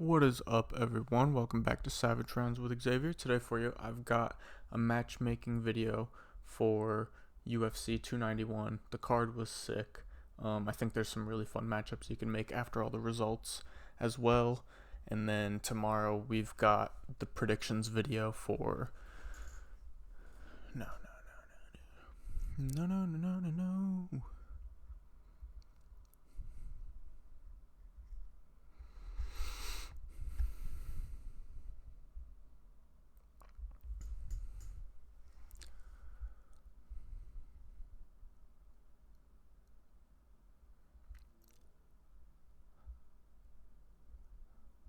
What is up, everyone? Welcome back to Savage Rounds with Xavier. Today for you, I've got a matchmaking video for UFC 291. The card was sick. I think there's some really fun matchups you can make after all the results as well. And then tomorrow we've got the predictions video for no.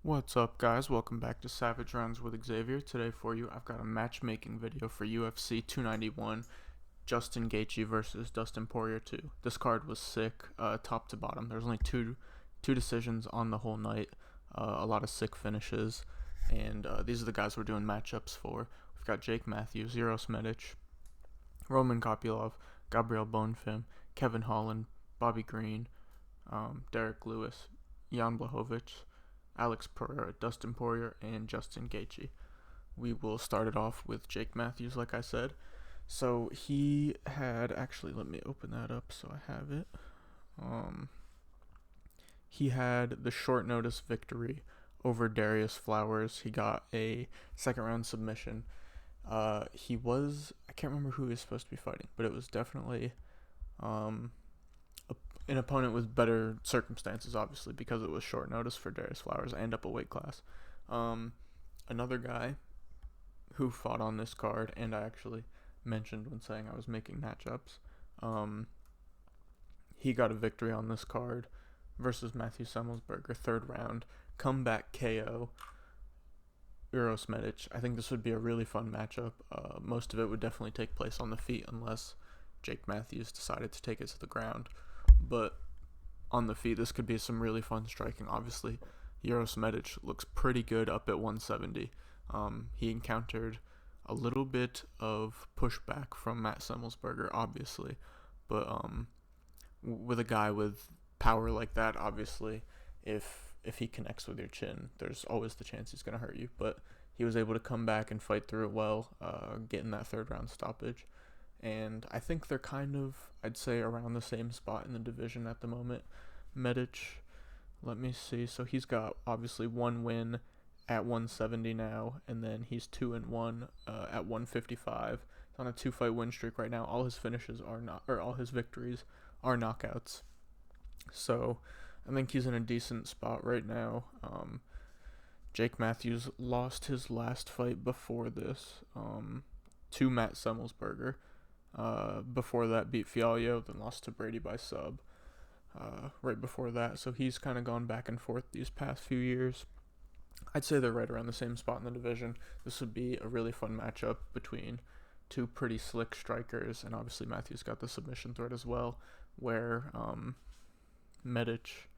What's up, guys? Welcome back to Savage Rounds with Xavier. Today for you, I've got a matchmaking video for UFC 291, Justin Gaethje versus Dustin Poirier 2. This card was sick, top to bottom. There's only two decisions on the whole night, a lot of sick finishes, and these are the guys we're doing matchups for. We've got Jake Matthews, Uros Medic, Roman Kopylov, Gabriel Bonfim, Kevin Holland, Bobby Green, Derek Lewis, Jan Blachowicz, Alex Pereira, Dustin Poirier, and Justin Gaethje. We will start it off with Jake Matthews, like I said. So he had, actually, let me open that up so I have it. He had the short notice victory over Darius Flowers. He got a second round submission. I can't remember who he was supposed to be fighting, but it was definitely an opponent with better circumstances, obviously, because it was short notice for Darius Flowers and up a weight class. Another guy who fought on this card, and I actually mentioned when saying I was making matchups, he got a victory on this card versus Matthew Semmelsberger, third round, comeback KO, Uros Medic. I think this would be a really fun matchup. Most of it would definitely take place on the feet unless Jake Matthews decided to take it to the ground. But on the feet, this could be some really fun striking. Obviously, Uros Medic looks pretty good up at 170. He encountered a little bit of pushback from Matt Semmelsberger, obviously. But with a guy with power like that, obviously, if he connects with your chin, there's always the chance he's going to hurt you. But he was able to come back and fight through it well, getting that third round stoppage. And I think they're kind of, I'd say, around the same spot in the division at the moment. Medic, let me see. So he's got obviously one win at 170 now, and then he's 2-1 at 155. He's on a 2-fight win streak right now. All his finishes are not, or all his victories are knockouts. So I think he's in a decent spot right now. Jake Matthews lost his last fight before this to Matt Semmelsberger. Before that, beat Fialho, then lost to Brady by sub right before that. So he's kind of gone back and forth these past few years. I'd say they're right around the same spot in the division. This would be a really fun matchup between two pretty slick strikers, and obviously Matthews got the submission threat as well, where Medic,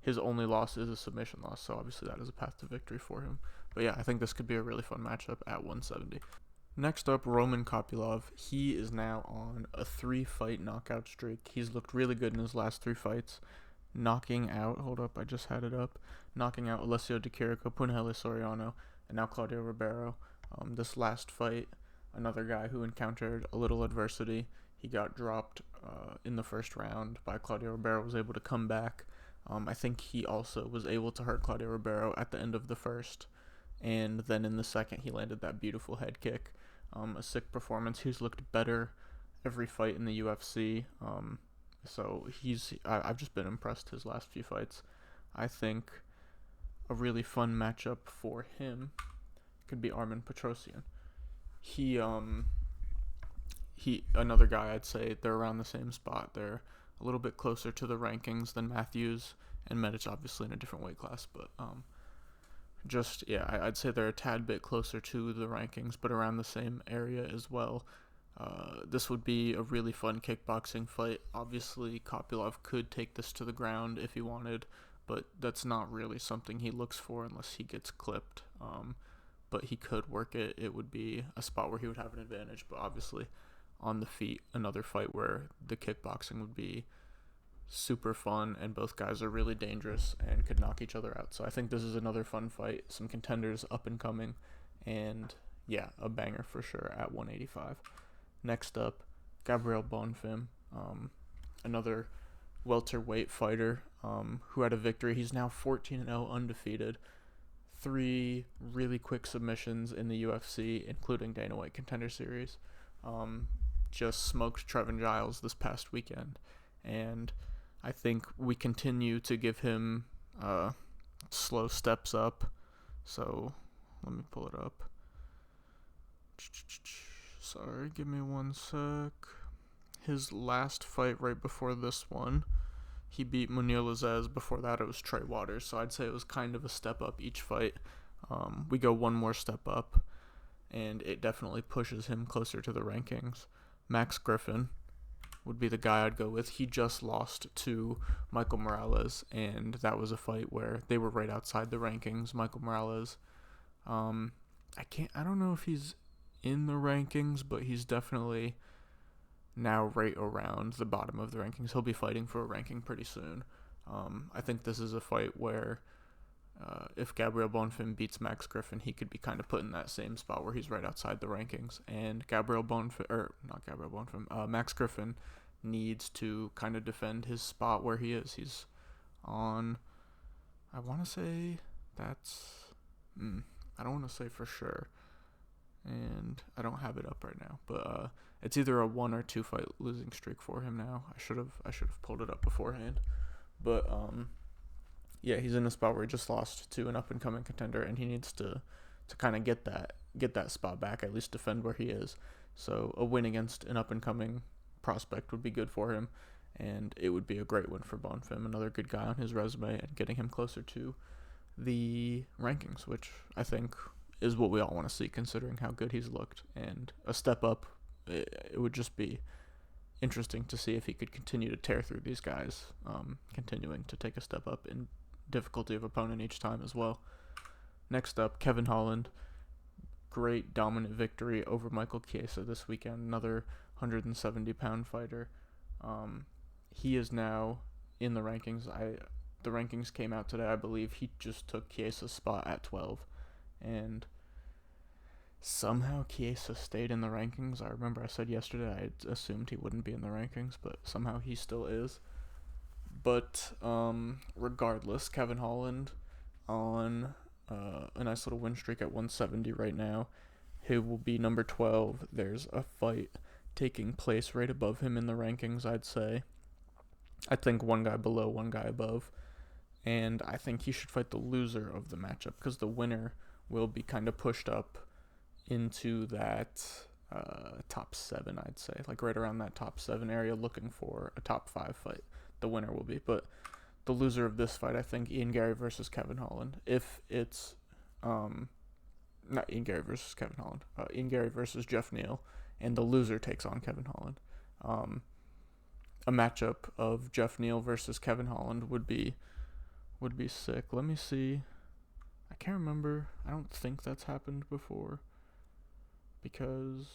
his only loss is a submission loss, so obviously that is a path to victory for him. But yeah, I think this could be a really fun matchup at 170. Next up, Roman Kopylov. He is now on a 3-fight knockout streak. He's looked really good in his last 3 fights, knocking out, knocking out Alessio Di Chirico, Punahele Soriano, and now Claudio Ribeiro. This last fight, another guy who encountered a little adversity. He got dropped in the first round by Claudio Ribeiro, was able to come back. I think he also was able to hurt Claudio Ribeiro at the end of the first, and then in the second he landed that beautiful head kick. A sick performance. He's looked better every fight in the UFC. So I've just been impressed his last few fights. I think a really fun matchup for him could be Armen Petrosyan. He another guy, I'd say they're around the same spot. They're a little bit closer to the rankings than Matthews and Medic, obviously in a different weight class, but I'd say they're a tad bit closer to the rankings, but around the same area as well. This would be a really fun kickboxing fight. Obviously, Kopylov could take this to the ground if he wanted, but that's not really something he looks for unless he gets clipped. But he could work it. It would be a spot where he would have an advantage, but obviously on the feet, another fight where the kickboxing would be super fun, and both guys are really dangerous and could knock each other out. So I think this is another fun fight. Some contenders up and coming, and yeah, a banger for sure at 185. Next up, Gabriel Bonfim, another welterweight fighter who had a victory. He's now 14-0 undefeated. 3 really quick submissions in the UFC, including Dana White Contender Series. Just smoked Trevin Giles this past weekend, and I think we continue to give him slow steps up. So let me pull it up. Sorry, give me one sec. His last fight right before this one, he beat Munir Lazzez. Before that, it was Trey Waters. So I'd say it was kind of a step up each fight. We go one more step up, and it definitely pushes him closer to the rankings. Max Griffin would be the guy I'd go with. He just lost to Michael Morales, and that was a fight where they were right outside the rankings. Michael Morales, I don't know if he's in the rankings, but he's definitely now right around the bottom of the rankings. He'll be fighting for a ranking pretty soon. I think this is a fight where if Gabriel Bonfim beats Max Griffin, he could be kind of put in that same spot where he's right outside the rankings. And Max Griffin needs to kind of defend his spot where he is. He's on, I want to say that's, I don't want to say for sure, and I don't have it up right now, but it's either a 1 or 2 fight losing streak for him now. I should have pulled it up beforehand, but yeah, he's in a spot where he just lost to an up and coming contender, and he needs to kind of get that spot back, at least defend where he is. So a win against an up and coming prospect would be good for him, and it would be a great win for Bonfim, another good guy on his resume, and getting him closer to the rankings, which I think is what we all want to see considering how good he's looked. And a step up, it would just be interesting to see if he could continue to tear through these guys, continuing to take a step up in difficulty of opponent each time as well. Next up, Kevin Holland. Great dominant victory over Michael Chiesa this weekend, another 170-pound fighter. He is now in the rankings. The rankings came out today. I believe he just took Chiesa's spot at 12, and somehow Chiesa stayed in the rankings. I remember I said yesterday I assumed he wouldn't be in the rankings, but somehow he still is. But regardless, Kevin Holland on a nice little win streak at 170 right now. He will be number 12. There's a fight taking place right above him in the rankings, I'd say. I think one guy below, one guy above. And I think he should fight the loser of the matchup, because the winner will be kind of pushed up into that top 7, I'd say. Like right around that top 7 area, looking for a top 5 fight. The winner will be. But the loser of this fight, I think, Ian Garry versus Kevin Holland. If it's not Ian Garry versus Kevin Holland, Ian Garry versus Jeff Neal, and the loser takes on Kevin Holland. A matchup of Jeff Neal versus Kevin Holland would be sick. Let me see. I can't remember. I don't think that's happened before, because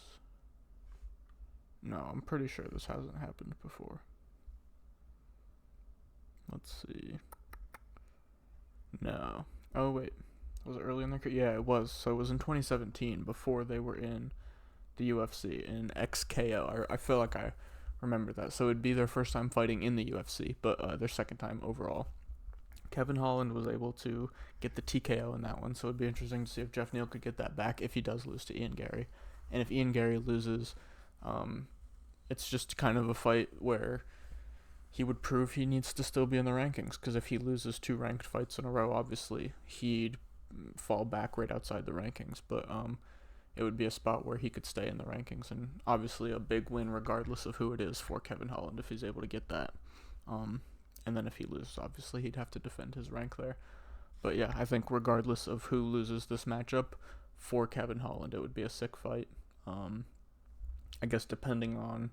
no, I'm pretty sure this hasn't happened before. Let's see. No. Oh, wait. Was it early in their career? Yeah, it was. So it was in 2017, before they were in the UFC, in XKO. I feel like I remember that. So it'd be their first time fighting in the UFC, but their second time overall. Kevin Holland was able to get the TKO in that one, so it'd be interesting to see if Jeff Neal could get that back if he does lose to Ian Garry. And if Ian Garry loses, it's just kind of a fight where he would prove he needs to still be in the rankings, because if he loses 2 ranked fights in a row, obviously he'd fall back right outside the rankings, but it would be a spot where he could stay in the rankings, and obviously a big win regardless of who it is for Kevin Holland if he's able to get that. And then if he loses, obviously he'd have to defend his rank there. But yeah, I think regardless of who loses this matchup, for Kevin Holland, it would be a sick fight. I guess depending on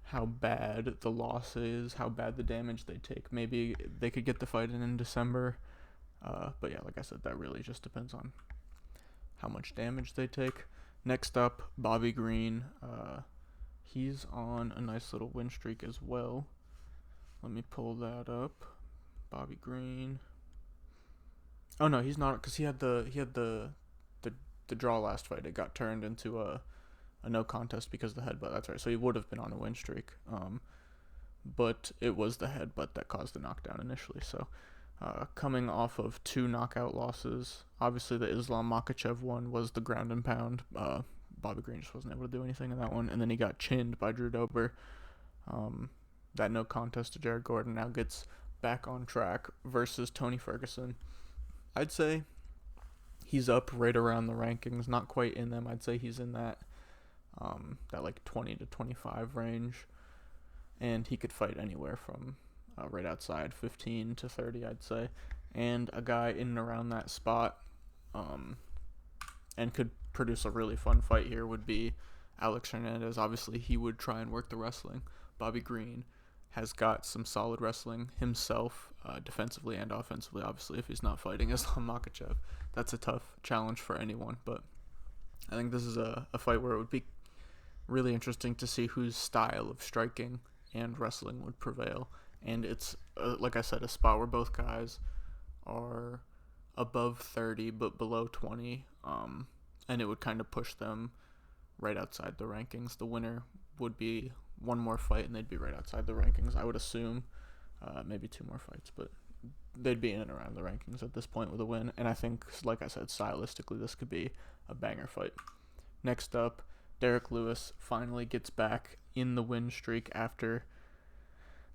how bad the loss is, how bad the damage they take, maybe they could get the fight in December. But yeah, like I said, that really just depends on how much damage they take. Next up, Bobby Green. He's on a nice little win streak as well. Let me pull that up. Bobby Green. Oh no, he's not, because he had the draw last fight. It got turned into a no contest because of the headbutt. That's right. So he would have been on a win streak. But it was the headbutt that caused the knockdown initially. So coming off of 2 knockout losses, obviously the Islam Makhachev one was the ground and pound. Bobby Green just wasn't able to do anything in that one, and then he got chinned by Drew Dober. That no contest to Jared Gordon now gets back on track versus Tony Ferguson. I'd say he's up right around the rankings, not quite in them. I'd say he's in that like 20 to 25 range, and he could fight anywhere from right outside 15 to 30, I'd say, and a guy in and around that spot, and could produce a really fun fight here would be Alex Hernandez. Obviously, he would try and work the wrestling. Bobby Green has got some solid wrestling himself, defensively and offensively. Obviously, if he's not fighting Islam Makhachev, that's a tough challenge for anyone. But I think this is a fight where it would be really interesting to see whose style of striking and wrestling would prevail. And it's, like I said, a spot where both guys are above 30 but below 20, and it would kind of push them right outside the rankings. The winner would be one more fight, and they'd be right outside the rankings, I would assume. Maybe 2 more fights, but they'd be in and around the rankings at this point with a win. And I think, like I said, stylistically, this could be a banger fight. Next up, Derek Lewis finally gets back in the win streak after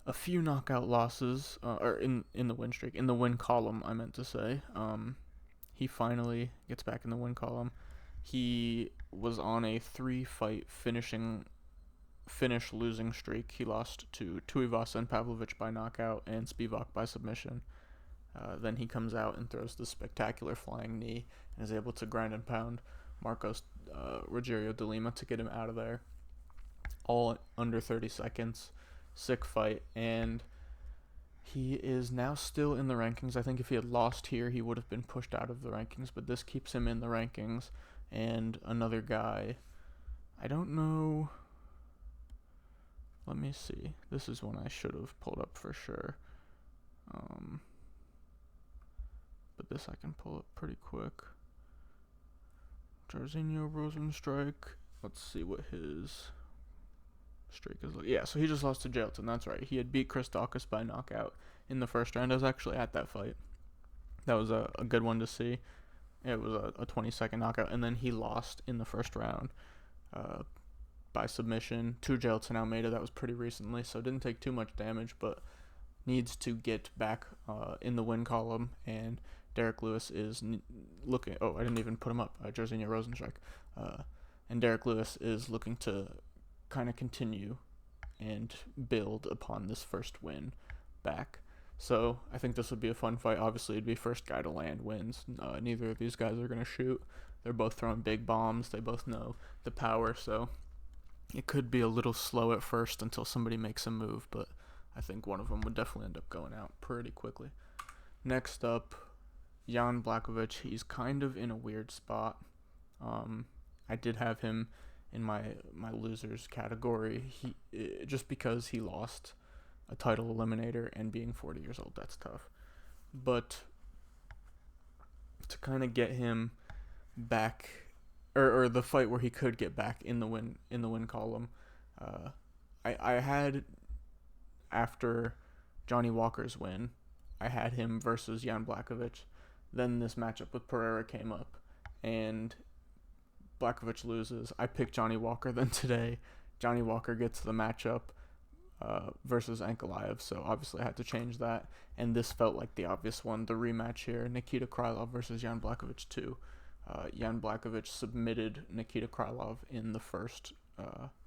a few knockout losses, or in the win streak, in the win column, I meant to say. He finally gets back in the win column. He was on a 3-fight finish losing streak. He lost to Tuivasa and Pavlovich by knockout and Spivak by submission. Then he comes out and throws the spectacular flying knee and is able to grind and pound Marcos Rogerio de Lima to get him out of there. All under 30 seconds. Sick fight, and he is now still in the rankings. I think if he had lost here, he would have been pushed out of the rankings, but this keeps him in the rankings. And another guy, I don't know. Let me see. This is one I should have pulled up for sure. But this I can pull up pretty quick. Jairzinho Rosenstrike. Let's see what his streak is like. Yeah, so he just lost to Jailton. That's right. He had beat Chris Daukaus by knockout in the first round. I was actually at that fight. That was a good one to see. It was a 20-second knockout, and then he lost in the first round by submission to Jailton Almeida. That was pretty recently, so didn't take too much damage, but needs to get back in the win column. And Derek Lewis is looking. Oh, I didn't even put him up. Jairzinho Rosenstrike. And Derek Lewis is looking to kind of continue and build upon this first win back. So I think this would be a fun fight. Obviously, it'd be first guy to land wins. Neither of these guys are going to shoot. They're both throwing big bombs. They both know the power, so it could be a little slow at first until somebody makes a move, but I think one of them would definitely end up going out pretty quickly. Next up, Jan Blachowicz. He's kind of in a weird spot. I did have him in my losers category. Just because he lost a title eliminator and being 40 years old, that's tough. But to kind of get him back, or the fight where he could get back in the win column, I had, after Johnny Walker's win, I had him versus Jan Blachowicz. Then this matchup with Pereira came up, and Blachowicz loses. I picked Johnny Walker. Then today, Johnny Walker gets the matchup versus Ankalaev, so obviously I had to change that, and this felt like the obvious one, the rematch here, Nikita Krylov versus Jan Blachowicz 2. Jan Blachowicz submitted Nikita Krylov in the first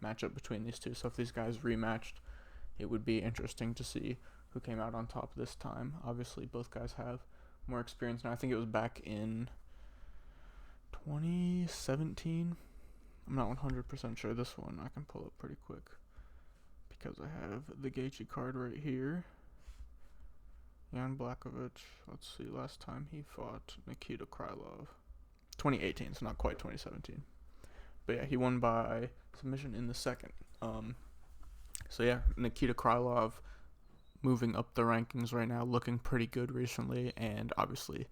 matchup between these two, so if these guys rematched, it would be interesting to see who came out on top this time. Obviously, both guys have more experience now. I think it was back in 2017. I'm not 100% sure. This one I can pull up pretty quick because I have the Gaethje card right here. Jan Blachowicz, let's see, last time he fought Nikita Krylov. 2018, so not quite 2017. But yeah, he won by submission in the second. So yeah, Nikita Krylov moving up the rankings right now, looking pretty good recently, and obviously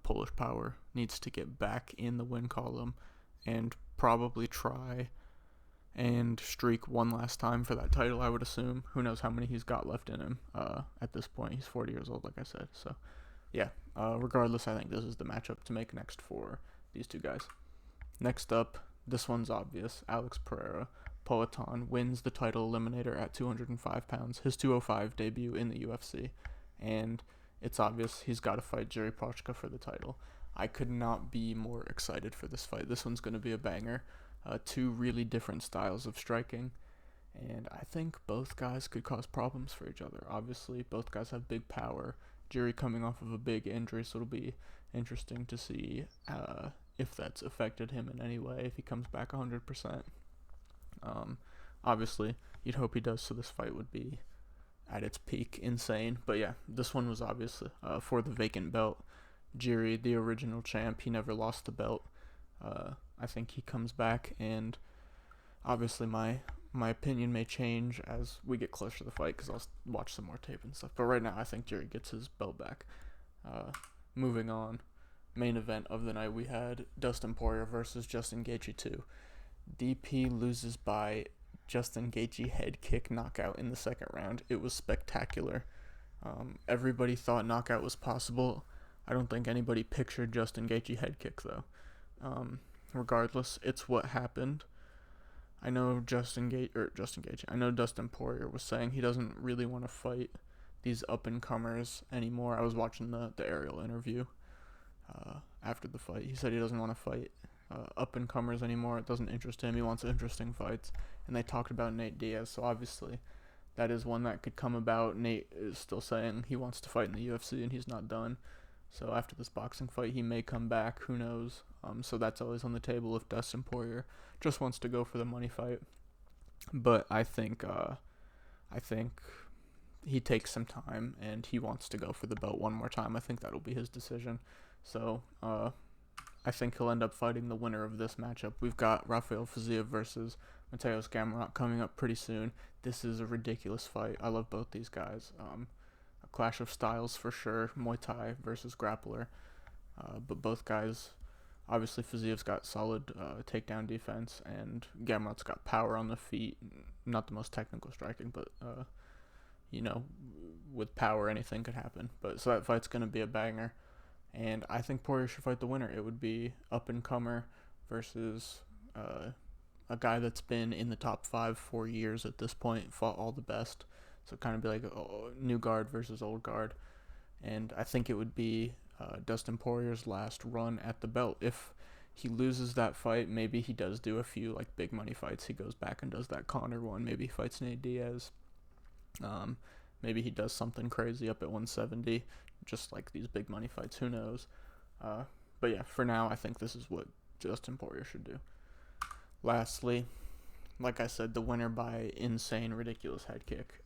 Polish Power needs to get back in the win column and probably try and streak one last time for that title, I would assume. Who knows how many he's got left in him at this point. He's 40 years old, like I said. So, yeah, regardless, I think this is the matchup to make next for these two guys. Next up, this one's obvious. Alex Pereira. Poatan wins the title eliminator at 205 pounds, his 205 debut in the UFC. And it's obvious he's got to fight Jiri Prochazka for the title. I could not be more excited for this fight. This one's going to be a banger. Two really different styles of striking, and I think both guys could cause problems for each other. Obviously, both guys have big power. Jiri coming off of a big injury, so it'll be interesting to see if that's affected him in any way, if he comes back 100%. Obviously, you'd hope he does, so this fight would be at its peak insane. But yeah, this one was obviously for the vacant belt. Jiri, the original champ, he never lost the belt. I think he comes back, and obviously my opinion may change as we get closer to the fight because I'll watch some more tape and stuff. But right now, I think Jiri gets his belt back. Moving on, main event of the night, we had Dustin Poirier versus Justin Gaethje 2. DP loses by Justin Gaethje head kick knockout in the second round. It was spectacular. Everybody thought knockout was possible. I don't think anybody pictured Justin Gaethje head kick though. Regardless, it's what happened. I know Dustin Poirier was saying he doesn't really want to fight these up-and-comers anymore. I was watching the aerial interview after the fight. He said he doesn't want to fight up-and-comers anymore. It doesn't interest him. He wants interesting fights. And they talked about Nate Diaz, so obviously that is one that could come about. Nate is still saying he wants to fight in the UFC, and he's not done. So after this boxing fight, he may come back. Who knows? So that's always on the table if Dustin Poirier just wants to go for the money fight. But I think he takes some time and he wants to go for the belt one more time. I think that'll be his decision. So I think he'll end up fighting the winner of this matchup. We've got Rafael Fiziev versus Mateusz Gamrot coming up pretty soon. This is a ridiculous fight. I love both these guys. A clash of styles for sure. Muay Thai versus grappler. But both guys, obviously Fiziev's got solid takedown defense, and Gamrot's got power on the feet. Not the most technical striking, but with power anything could happen. But so that fight's gonna be a banger, and I think Poirier should fight the winner. It would be up-and-comer versus a guy that's been in the top 5 for years at this point, fought all the best. So kind of be like new guard versus old guard. And I think it would be Dustin Poirier's last run at the belt. If he loses that fight, maybe he does do a few like big money fights. He goes back and does that Conor one. Maybe he fights Nate Diaz. Maybe he does something crazy up at 170, just like these big money fights. Who knows? But yeah, for now, I think this is what Justin Poirier should do. Lastly, like I said, the winner by insane, ridiculous head kick.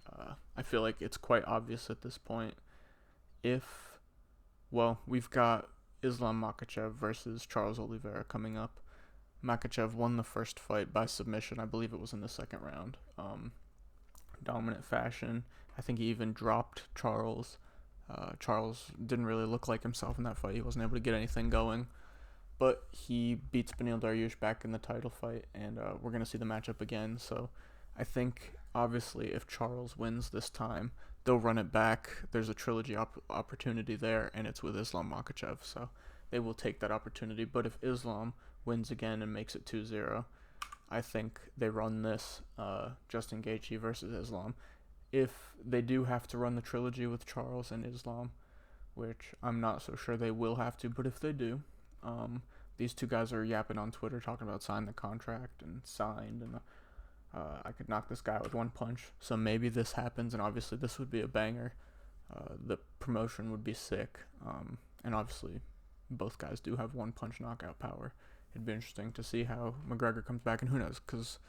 I feel like it's quite obvious at this point. We've got Islam Makhachev versus Charles Oliveira coming up. Makhachev won the first fight by submission. I believe it was in the second round. Dominant fashion. I think he even dropped Charles. Charles didn't really look like himself in that fight. He wasn't able to get anything going. But he beats Beneil Dariush back in the title fight, and we're going to see the matchup again. So I think, obviously, if Charles wins this time, they'll run it back. There's a trilogy opportunity there, and it's with Islam Makhachev. So they will take that opportunity. But if Islam wins again and makes it 2-0, I think they run this Justin Gaethje versus Islam. If they do have to run the trilogy with Charles and Islam, which I'm not so sure they will have to, but if they do, these two guys are yapping on Twitter talking about signing the contract and signed, and I could knock this guy out with one punch. So maybe this happens, and obviously this would be a banger. The promotion would be sick, and obviously both guys do have one punch knockout power. It'd be interesting to see how McGregor comes back, and who knows, because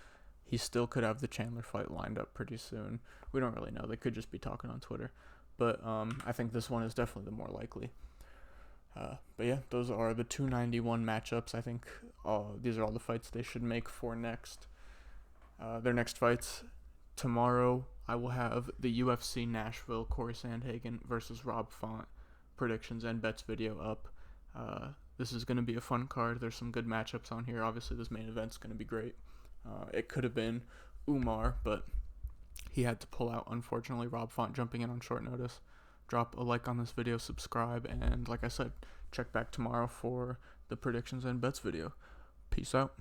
he still could have the Chandler fight lined up pretty soon. We don't really know. They could just be talking on Twitter. But I think this one is definitely the more likely. But yeah, those are the 291 matchups. I think these are all the fights they should make for next. Their next fights, tomorrow I will have the UFC Nashville Corey Sandhagen versus Rob Font predictions and bets video up. This is going to be a fun card. There's some good matchups on here. Obviously, this main event's going to be great. It could have been Umar, but he had to pull out, unfortunately. Rob Font jumping in on short notice. Drop a like on this video, subscribe, and like I said, check back tomorrow for the predictions and bets video. Peace out.